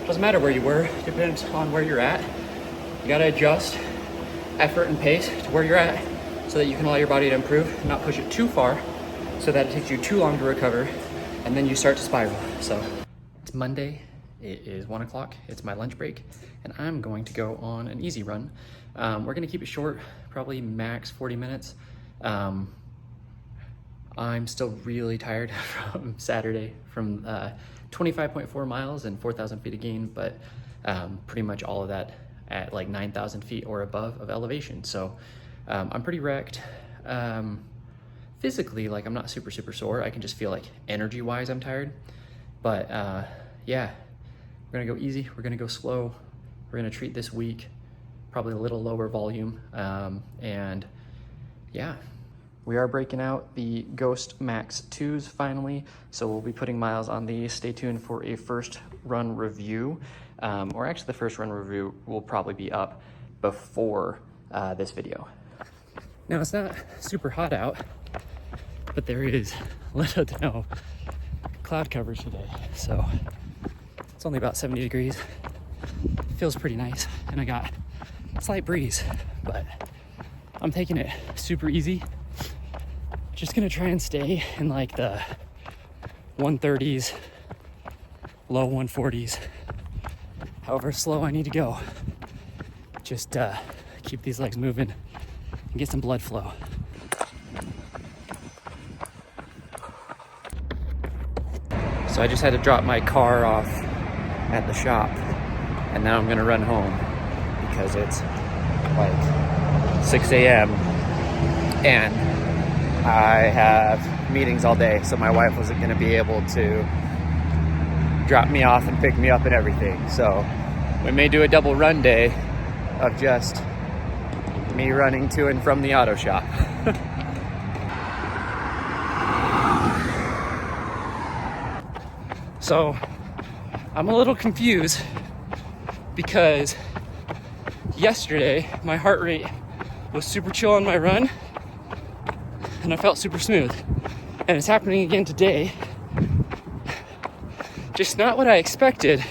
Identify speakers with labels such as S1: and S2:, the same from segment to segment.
S1: Doesn't matter where you were, depends on where you're at. You gotta adjust effort and pace to where you're at so that you can allow your body to improve and not push it too far so that it takes you too long to recover and then you start to spiral. So it's Monday, it is 1 o'clock, it's my lunch break, and I'm going to go on an easy run. We're gonna keep it short, probably max 40 minutes. I'm still really tired from Saturday, from 25.4 miles and 4,000 feet of gain, but pretty much all of that at like 9,000 feet or above of elevation. So I'm pretty wrecked. Physically, like I'm not super sore. I can just feel like energy wise I'm tired. But yeah, we're gonna go easy, we're gonna go slow. We're gonna treat this week probably a little lower volume. And yeah, we are breaking out the Ghost Max 2s finally. So we'll be putting miles on these. Stay tuned for a first run review. Or actually the first run review will probably be up before this video. Now it's not super hot out, but there is little to no cloud coverage today. So it's only about 70 degrees. Feels pretty nice. And I got a slight breeze, but I'm taking it super easy. Just gonna try and stay in like the 130s, low 140s, however slow I need to go. Just keep these legs moving and get some blood flow. So I just had to drop my car off at the shop, and now I'm gonna run home because it's like 6 a.m. and I have meetings all day, so my wife wasn't gonna be able to drop me off and pick me up and everything. So we may do a double run day of just me running to and from the auto shop. So I'm a little confused because yesterday my heart rate was super chill on my run and I felt super smooth, and it's happening again today. Just not what I expected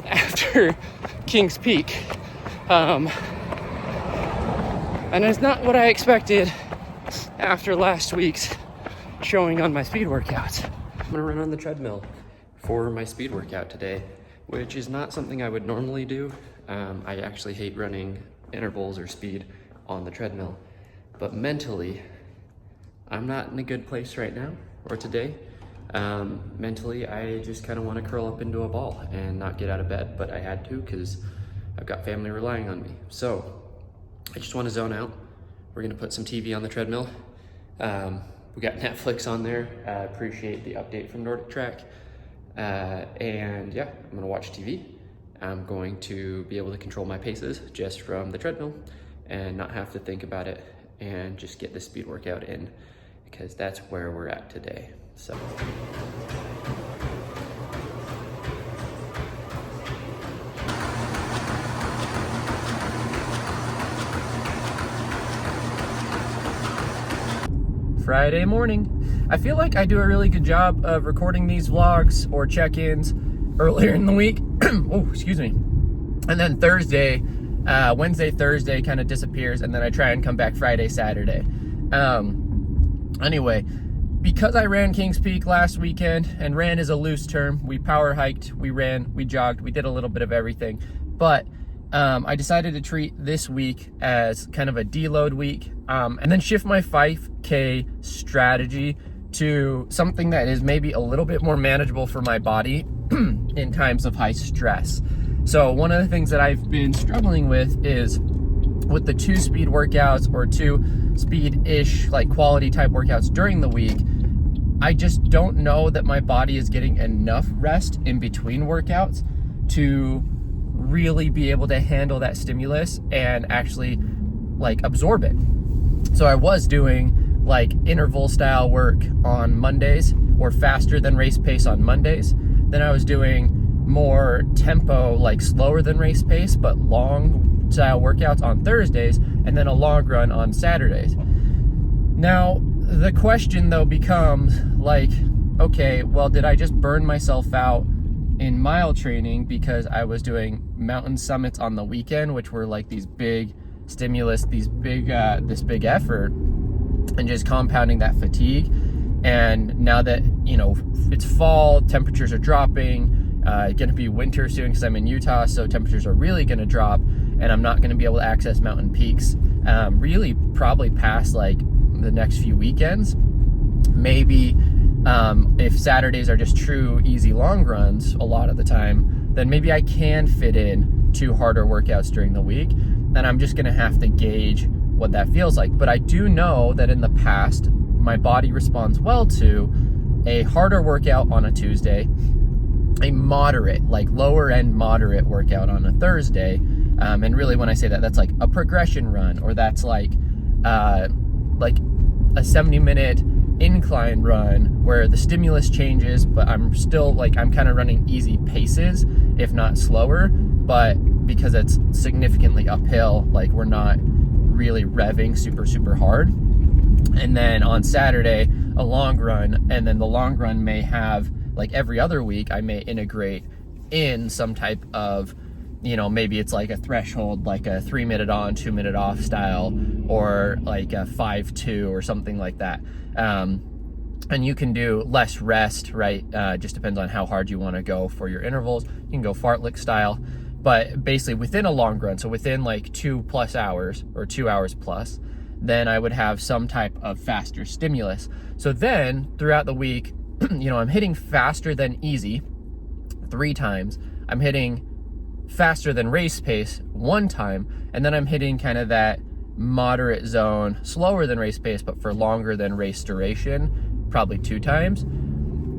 S1: after Kings Peak. And it's not what I expected after last week's showing on my speed workouts. I'm gonna run on the treadmill for my speed workout today, which is not something I would normally do. I actually hate running intervals or speed on the treadmill, but mentally, I'm not in a good place right now, or today. Mentally, I just kind of want to curl up into a ball and not get out of bed, but I had to because I've got family relying on me. So I just want to zone out. We're gonna put some TV on the treadmill. We got Netflix on there. I appreciate the update from Nordic Track. And yeah, I'm gonna watch TV. I'm going to be able to control my paces just from the treadmill and not have to think about it and just get the speed workout in, because that's where we're at today. So. Friday morning. I feel like I do a really good job of recording these vlogs or check-ins earlier in the week. Oh, excuse me. And then Thursday, Wednesday, Thursday kind of disappears, and then I try and come back Friday, Saturday. Anyway, because I ran Kings Peak last weekend, and ran is a loose term. We power hiked, we ran, we jogged, we did a little bit of everything. But I decided to treat this week as kind of a deload week, and then shift my 5K strategy to something that is maybe a little bit more manageable for my body in times of high stress. So one of the things that I've been struggling with is with the 2 speed workouts or 2 speed-ish, like quality type workouts during the week, I just don't know that my body is getting enough rest in between workouts to really be able to handle that stimulus and actually like absorb it. So I was doing like interval style work on Mondays, or faster than race pace on Mondays. Then I was doing more tempo, like slower than race pace, but long style workouts on Thursdays, and then a long run on Saturdays. Now, the question though becomes like, okay, well, did I just burn myself out in mile training, because I was doing mountain summits on the weekend, which were like these big stimulus, this big effort, and just compounding that fatigue. And now that, you know, it's fall, temperatures are dropping, gonna be winter soon because I'm in Utah, so temperatures are really gonna drop, and I'm not gonna be able to access mountain peaks really probably past like the next few weekends. Maybe if Saturdays are just true easy long runs a lot of the time, then maybe I can fit in 2 harder workouts during the week, and I'm just gonna have to gauge what that feels like. But I do know that in the past, my body responds well to a harder workout on a Tuesday, a moderate, like lower end moderate workout on a Thursday. And really when I say that, that's like a progression run, or that's like a 70-minute incline run where the stimulus changes, but I'm still like, I'm kind of running easy paces, if not slower, but because it's significantly uphill, like we're not really revving super hard. And then on Saturday, a long run, and then the long run may have, like every other week, I may integrate in some type of, you know, maybe it's like a threshold, like a 3-minute on, 2-minute off style, or like a 5-2 or something like that. And you can do less rest, right? Just depends on how hard you want to go for your intervals. You can go fartlek style, but basically within a long run, so within like 2+ hours or 2 hours plus, then I would have some type of faster stimulus. So then throughout the week, you know, I'm hitting faster than easy 3 times. I'm hitting faster than race pace 1 time, and then I'm hitting kind of that moderate zone, slower than race pace, but for longer than race duration, probably 2 times.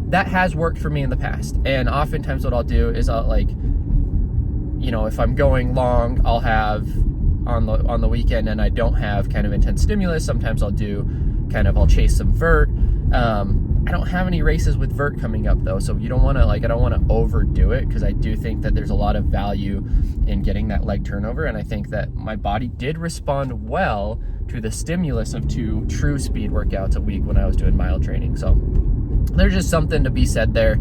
S1: That has worked for me in the past. And oftentimes what I'll do is I'll, like, you know, if I'm going long, I'll have on the weekend and I don't have kind of intense stimulus, sometimes I'll do I'll chase some vert. I don't have any races with vert coming up though, so you don't want to, like, I don't want to overdo it, because I do think that there's a lot of value in getting that leg turnover, and I think that my body did respond well to the stimulus of 2 true speed workouts a week when I was doing mile training. So there's just something to be said there.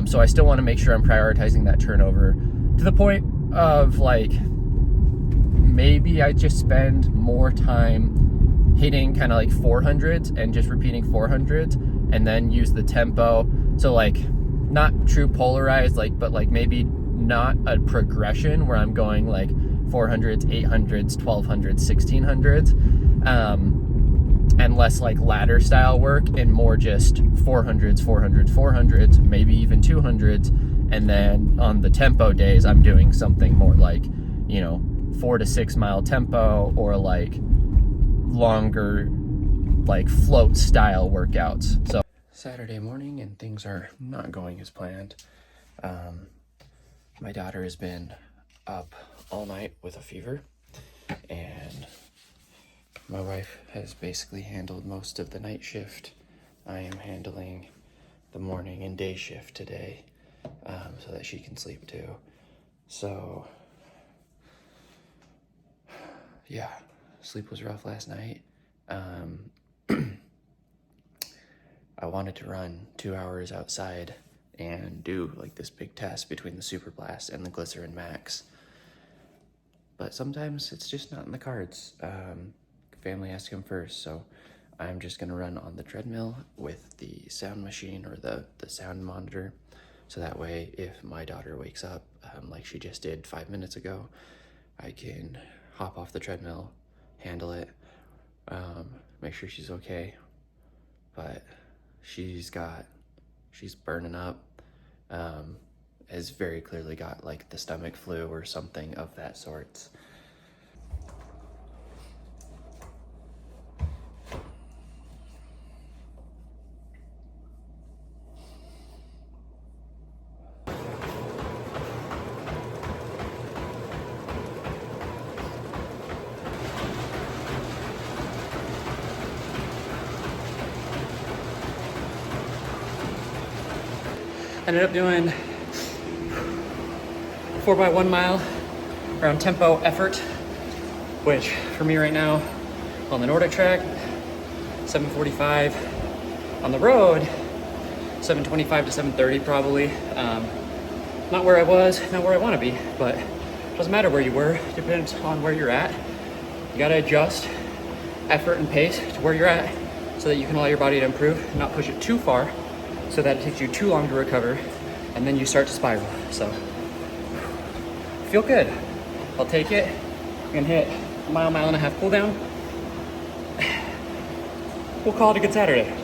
S1: So I still want to make sure I'm prioritizing that turnover to the point of, like, maybe I just spend more time hitting kind of like 400s and just repeating 400s, and then use the tempo. So like not true polarized, like, but like maybe not a progression where I'm going like 400s, 800s, 1200s, 1600s, and less like ladder style work, and more just 400s, 400s, 400s, maybe even 200s. And then on the tempo days, I'm doing something more like, you know, 4 to 6 mile tempo, or like longer, like float style workouts. So Saturday morning, and things are not going as planned. My daughter has been up all night with a fever, and my wife has basically handled most of the night shift. I am handling the morning and day shift today, so that she can sleep too. So yeah, sleep was rough last night. I wanted to run 2 hours outside and do like this big test between the Super Blast and the Glycerin Max, but sometimes it's just not in the cards. Family has to come first, so I'm just gonna run on the treadmill with the sound machine, or the sound monitor, so that way if my daughter wakes up, like she just did 5 minutes ago, I can hop off the treadmill, handle it, make sure she's okay. But she's burning up, has very clearly got like the stomach flu or something of that sort.
S2: Ended up doing 4x1 mile around tempo effort, which for me right now on the Nordic track, 7:45. On the road, 7:25 to 7:30 probably. not where I was, not where I want to be, but it doesn't matter where you were. It depends on where you're at. You got to adjust effort and pace to where you're at so that you can allow your body to improve and not push it too far so that it takes you too long to recover and then you start to spiral. So feel good. I'll take it. I'm gonna hit a mile and a half cool down. We'll call it a good Saturday.